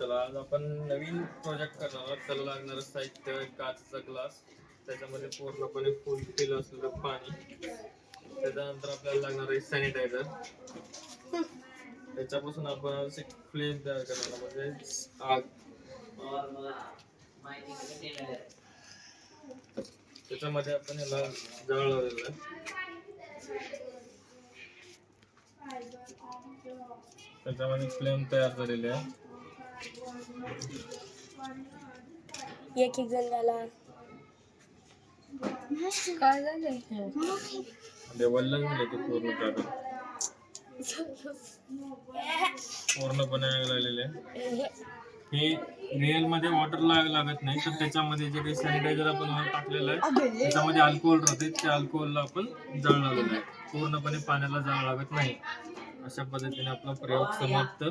चला आज आपण नवीन प्रोजेक्ट करणार आहोत. त्याला लागणारं साहित्य काचचा ग्लास, त्याच्यामध्ये पूर्णपणे फुल फिल असलेलं पाणी, त्याच्यानंतर आपल्याला लागणार आहे सॅनिटायझर. त्याच्यापासून आपण एक फ्लेम तयार करणार म्हणजे आग. त्याच्यामध्ये आपण याला जाळ लावलेला आहे. त्याच्यामध्ये फ्लेम तयार झालेली आहे. एक जण झाला काय झालंय ते वल्ल झाले ते पूर्ण कागद पूर्णपणे आग लागलेले आहे. हे रिअल मध्ये वॉटर लागत नाही, तर त्याच्यामध्ये जे काही सॅनिटायझर आपण वर टाकलेलं आहे त्याच्यामध्ये अल्कोहोल राहते. त्या अल्कोहोलला आपण जाळ लावलेला आहे. पूर्णपणे पाण्याला जाळ लागत नाही. अशा पद्धतीने आपला प्रयोग समाप्त.